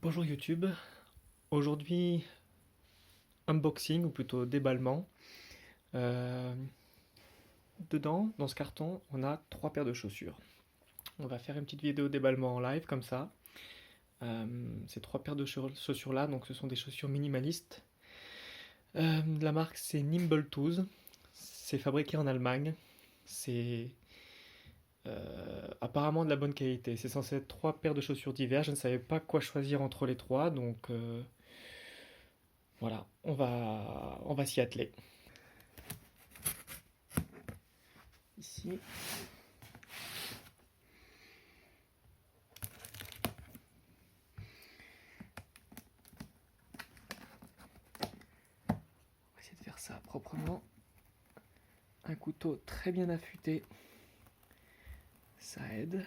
Bonjour YouTube, aujourd'hui unboxing ou plutôt déballement. Euh, Dedans, dans ce carton, on a 3 paires de chaussures. On va faire une petite vidéo déballement en live comme ça. Ces 3 paires de chaussures là, donc ce sont des chaussures minimalistes. La marque c'est Nimble Toes, c'est fabriqué en Allemagne. C'est apparemment de la bonne qualité. C'est censé être 3 paires de chaussures d'hiver. Je ne savais pas quoi choisir entre les trois, donc voilà, on va s'y atteler. Ici. On va essayer de faire ça proprement. Un couteau très bien affûté, ça aide.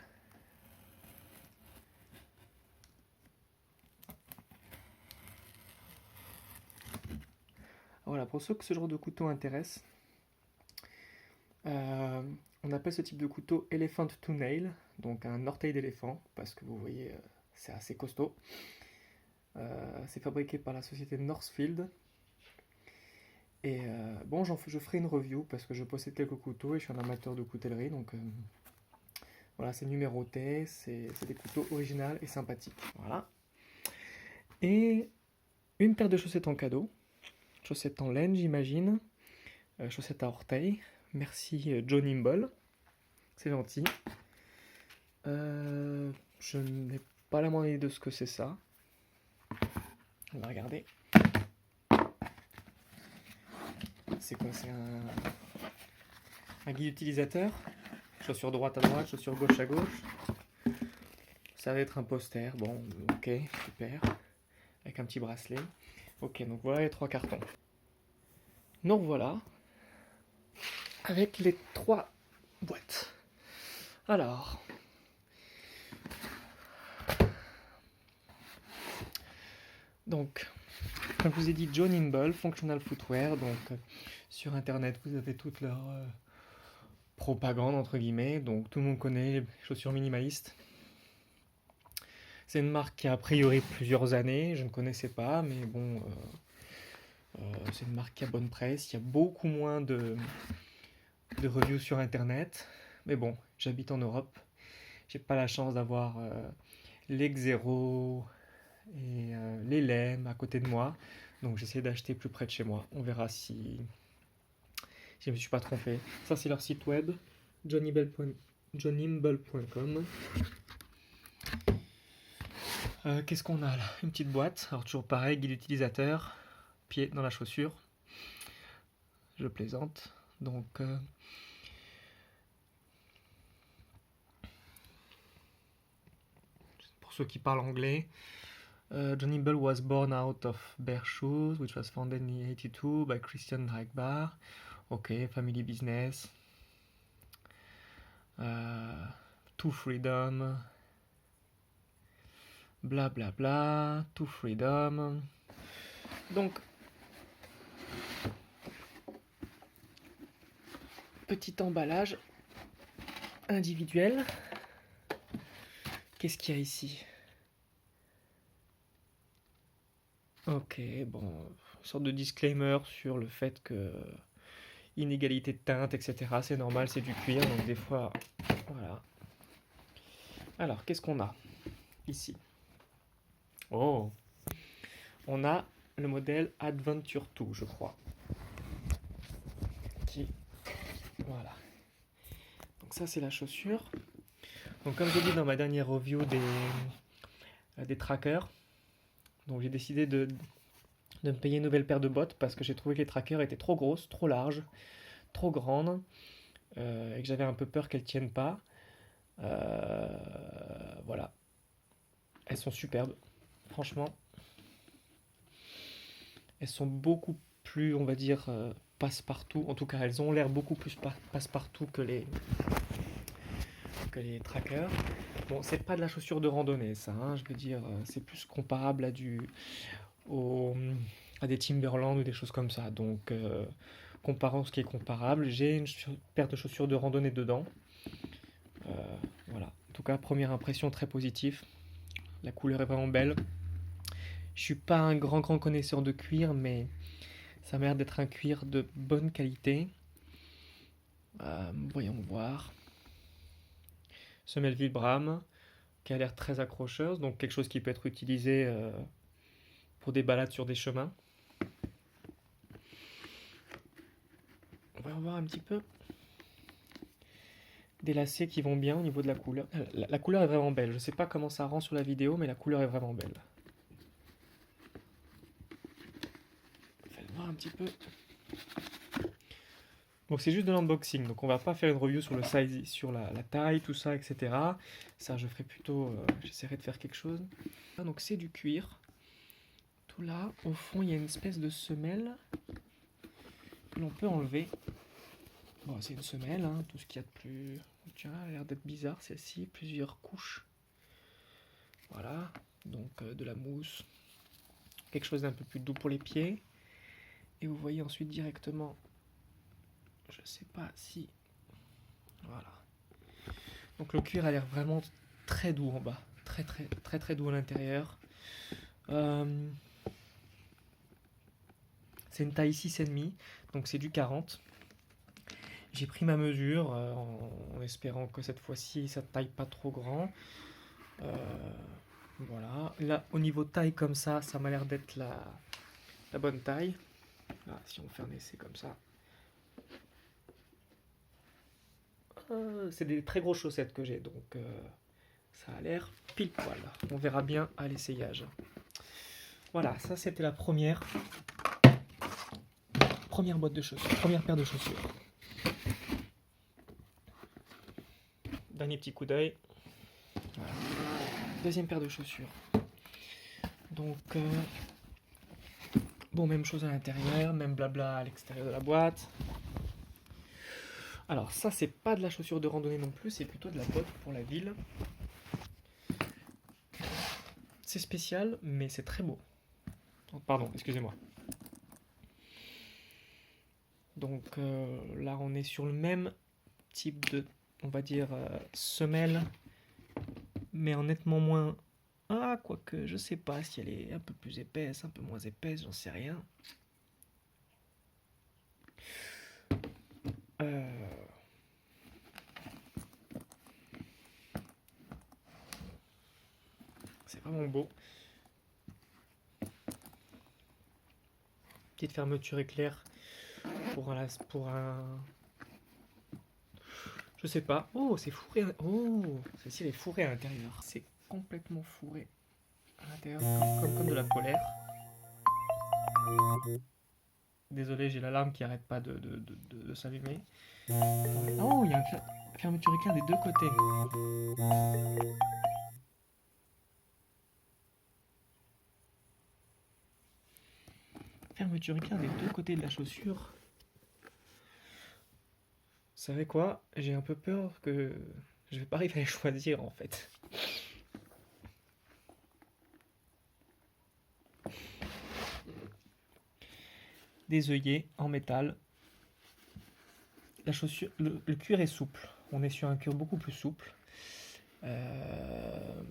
Voilà, pour ceux que ce genre de couteau intéresse, euh, on appelle ce type de couteau Elephant to Nail, donc un orteil d'éléphant, parce que vous voyez, c'est assez costaud. C'est fabriqué par la société Northfield. Et bon, je ferai une review parce que je possède quelques couteaux et je suis un amateur de coutellerie, donc voilà, c'est numéroté, c'est des couteaux originaux et sympathiques. Voilà. Et une paire de chaussettes en cadeau. Chaussettes en laine, j'imagine. Chaussettes à orteils. Merci John Nimble. C'est gentil. Je n'ai pas la moindre idée de ce que c'est ça. On va regarder. C'est quoi? C'est un guide utilisateur. Chaussure droite à droite, chaussure gauche à gauche. Ça va être un poster. Bon, ok, super. Avec un petit bracelet. Ok, donc voilà les 3 cartons. Donc voilà. Avec les 3 boîtes. Alors. Donc, comme je vous ai dit, John Nimble, Functional Footwear. Donc, sur internet, vous avez toute leur propagande, entre guillemets. Donc, tout le monde connaît les chaussures minimalistes. C'est une marque qui a a priori plusieurs années. Je ne connaissais pas, mais bon, c'est une marque qui a bonne presse. Il y a beaucoup moins de reviews sur internet. Mais bon, j'habite en Europe. J'ai pas la chance d'avoir les Xero et les Lem à côté de moi. Donc j'essaie d'acheter plus près de chez moi. On verra si je ne me suis pas trompé. Ça c'est leur site web, johnimble.com. Qu'est-ce qu'on a là? Une petite boîte. Alors toujours pareil, guide utilisateur, pied dans la chaussure. Je plaisante. Donc pour ceux qui parlent anglais, John Nimble was born out of bare shoes, which was founded in 1982 by Christian Reichbar. Ok, family business. To freedom. Bla bla bla. To freedom. Donc, petit emballage individuel. Qu'est-ce qu'il y a ici? Ok, bon, une sorte de disclaimer sur le fait que inégalité de teinte, etc. C'est normal, c'est du cuir, donc des fois, voilà. Alors, qu'est-ce qu'on a ici? Oh, on a le modèle Adventure 2, je crois. Qui, voilà. Donc ça, c'est la chaussure. Donc comme j'ai dit dans ma dernière review des trackers, donc j'ai décidé de me payer une nouvelle paire de bottes parce que j'ai trouvé que les trackers étaient trop grosses, trop larges, trop grandes, et que j'avais un peu peur qu'elles tiennent pas. Voilà. Elles sont superbes, franchement. Elles sont beaucoup plus, on va dire, passe-partout. En tout cas, elles ont l'air beaucoup plus passe-partout que les trackers. Bon, c'est pas de la chaussure de randonnée, ça. Hein, je veux dire, c'est plus comparable à des Timberland ou des choses comme ça. Donc, comparant ce qui est comparable, j'ai une paire de chaussures de randonnée dedans. Voilà. En tout cas, première impression très positive. La couleur est vraiment belle. Je suis pas un grand connaisseur de cuir, mais ça m'a l'air d'être un cuir de bonne qualité. Voyons voir. Semelle Vibram, qui a l'air très accrocheuse, donc quelque chose qui peut être utilisé pour des balades sur des chemins. On va en voir un petit peu. Des lacets qui vont bien au niveau de la couleur. La couleur est vraiment belle. Je sais pas comment ça rend sur la vidéo, mais la couleur est vraiment belle. On va le voir un petit peu. Donc c'est juste de l'unboxing, donc on va pas faire une review sur le size, sur la taille, tout ça, etc. Ça je ferai plutôt, j'essaierai de faire quelque chose. Ah, donc c'est du cuir. Tout là, au fond il y a une espèce de semelle que l'on peut enlever. Bon, c'est une semelle, hein, tout ce qu'il y a de plus... Tiens, elle a l'air d'être bizarre celle-ci, plusieurs couches. Voilà, donc de la mousse. Quelque chose d'un peu plus doux pour les pieds. Et vous voyez ensuite directement, je sais pas si... Voilà. Donc le cuir a l'air vraiment très doux en bas. Très doux à l'intérieur. C'est une taille 6,5, donc c'est du 40. J'ai pris ma mesure en espérant que cette fois-ci ça taille pas trop grand. Voilà. Là, au niveau taille comme ça m'a l'air d'être la bonne taille. Là, si on fait un essai comme ça. C'est des très grosses chaussettes que j'ai, donc ça a l'air pile poil. On verra bien à l'essayage. Voilà, ça c'était la première boîte de chaussures, première paire de chaussures. Dernier petit coup d'œil. Voilà. Deuxième paire de chaussures. Donc, bon, même chose à l'intérieur, même blabla à l'extérieur de la boîte. Alors, ça, c'est pas de la chaussure de randonnée non plus, c'est plutôt de la botte pour la ville. C'est spécial, mais c'est très beau. Oh, pardon, excusez-moi. Donc là, on est sur le même type de, on va dire, semelle, mais en nettement moins... Ah, quoique, je sais pas si elle est un peu plus épaisse, un peu moins épaisse, j'en sais rien. C'est vraiment beau. Petite fermeture éclair pour un... Je sais pas. Oh, c'est fourré. Oh, celle-ci elle est fourrée à l'intérieur. C'est complètement fourré à l'intérieur, comme de la polaire. Désolé, j'ai l'alarme qui arrête pas de s'allumer. Oh, il y a une fermeture éclair des deux côtés. Fermeture éclair des deux côtés de la chaussure. Vous savez quoi? J'ai un peu peur que je vais pas arriver à les choisir en fait. Des œillets en métal. La chaussure, le cuir est souple. On est sur un cuir beaucoup plus souple. Le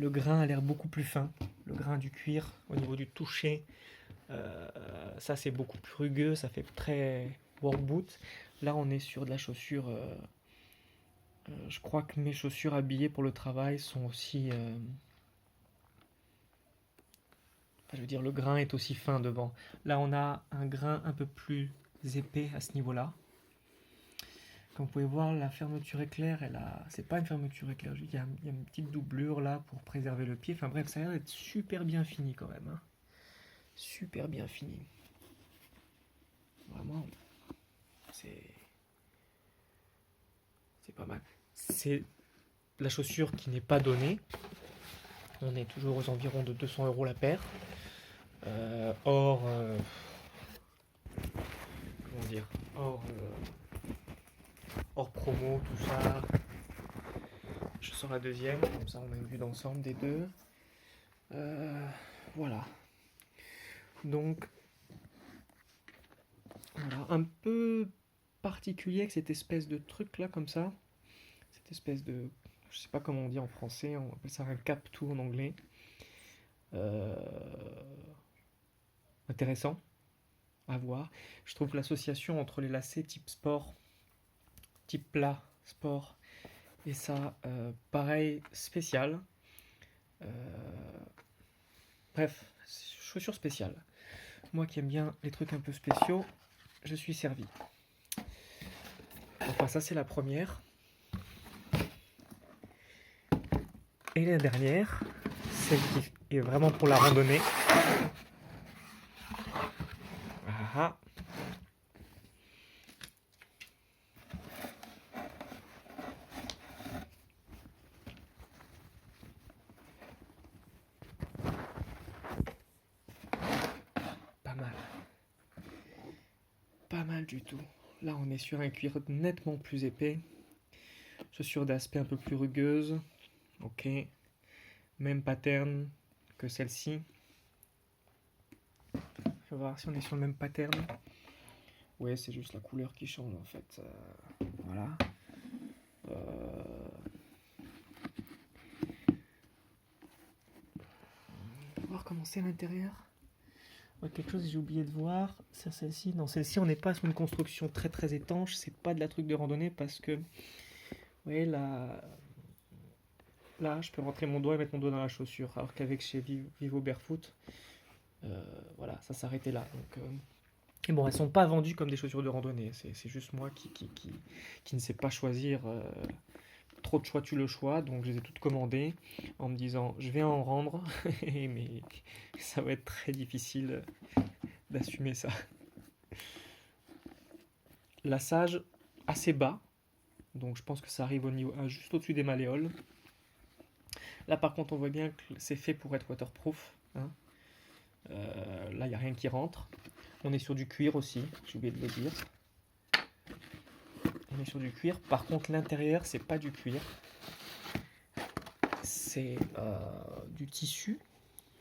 grain a l'air beaucoup plus fin. Le grain du cuir au niveau du toucher, ça c'est beaucoup plus rugueux. Ça fait très work boot. Là on est sur de la chaussure. Je crois que mes chaussures habillées pour le travail sont aussi... je veux dire, le grain est aussi fin devant. Là, on a un grain un peu plus épais à ce niveau-là. Comme vous pouvez voir, la fermeture éclair, c'est pas une fermeture éclair, il y a une petite doublure là pour préserver le pied. Enfin bref, ça a l'air d'être super bien fini quand même. Hein. Super bien fini. Vraiment, c'est pas mal. C'est la chaussure qui n'est pas donnée. On est toujours aux environs de 200 € la paire. Comment dire, hors promo, tout ça. Je sors la deuxième, comme ça on a une vue d'ensemble des deux. Voilà. Donc, voilà, un peu particulier avec cette espèce de truc là, comme ça. Cette espèce de, je sais pas comment on dit en français, on appelle ça un cap-tout en anglais. euh, intéressant à voir. Je trouve l'association entre les lacets type sport, type plat, sport, et ça, pareil, spécial. Euh, Bref, chaussures spéciales. Moi qui aime bien les trucs un peu spéciaux, je suis servi. Enfin, ça c'est la première. Et la dernière, celle qui est vraiment pour la randonnée. Ah ah. Pas mal. Pas mal du tout. Là, on est sur un cuir nettement plus épais. Chaussures d'aspect un peu plus rugueuse. Ok. Même pattern que celle-ci. Je vais voir si on est sur le même pattern. Ouais, c'est juste la couleur qui change en fait. Voilà. On va voir comment c'est à l'intérieur. Ouais, quelque chose que j'ai oublié de voir, c'est celle-ci. Non, celle-ci, on n'est pas sur une construction très très étanche. C'est pas de la truc de randonnée parce que, vous voyez, là, je peux rentrer mon doigt et mettre mon doigt dans la chaussure. Alors qu'avec chez Vivo Barefoot, voilà, ça s'arrêtait là. Donc, et bon, elles sont pas vendues comme des chaussures de randonnée. C'est juste moi qui ne sais pas choisir. Trop de choix tue le choix, donc je les ai toutes commandées en me disant je vais en rendre, mais ça va être très difficile d'assumer ça. Lassage assez bas, donc je pense que ça arrive au niveau juste au-dessus des malléoles. Là par contre on voit bien que c'est fait pour être waterproof, hein. Là il n'y a rien qui rentre. On est sur du cuir aussi, j'ai oublié de le dire. On est sur du cuir, par contre l'intérieur c'est pas du cuir. C'est du tissu,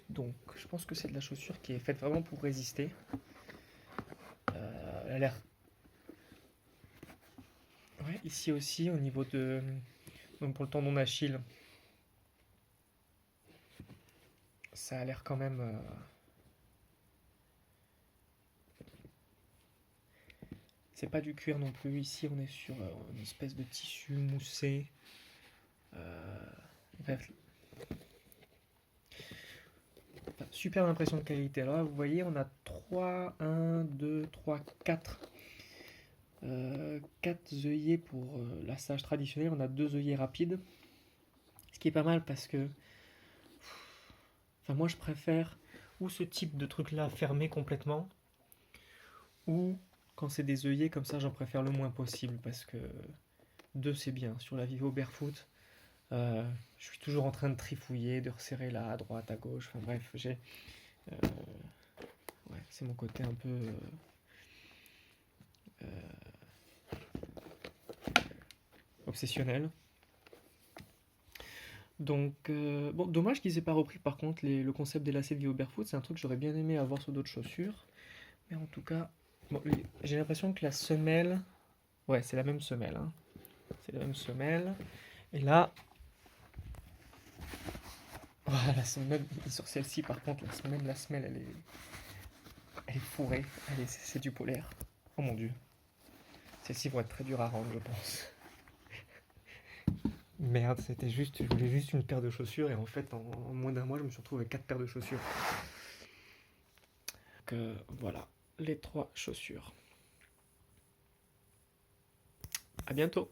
donc je pense que c'est de la chaussure qui est faite vraiment pour résister. Elle a l'air... Ouais, ici aussi au niveau de... Donc pour le tendon d'Achille, ça a l'air quand même... C'est pas du cuir non plus, ici on est sur une espèce de tissu moussé. Bref, super impression de qualité. Alors là, vous voyez, on a 3, 1, 2, 3, 4. 4 œillets pour l'assage traditionnel. On a 2 œillets rapides. Ce qui est pas mal parce que... Enfin, moi, je préfère ou ce type de truc-là fermé complètement, ou quand c'est des œillets comme ça, j'en préfère le moins possible parce que 2 c'est bien. Sur la Vivo Barefoot, je suis toujours en train de trifouiller, de resserrer là, à droite, à gauche. Enfin bref, j'ai... ouais, c'est mon côté un peu... obsessionnel. Donc, bon, dommage qu'ils aient pas repris par contre le concept des lacets de Vivo Barefoot. C'est un truc que j'aurais bien aimé avoir sur d'autres chaussures. Mais en tout cas, bon, j'ai l'impression que la semelle... Ouais, c'est la même semelle, hein. C'est la même semelle. Et là... Voilà, la semelle, sur celle-ci par contre, la semelle, elle est fourrée. C'est du polaire. Oh mon dieu. Celles-ci vont être très dures à rendre, je pense. Merde, je voulais juste une paire de chaussures et en fait, en moins d'un mois, je me suis retrouvé avec 4 paires de chaussures. Donc voilà, les 3 chaussures. À bientôt.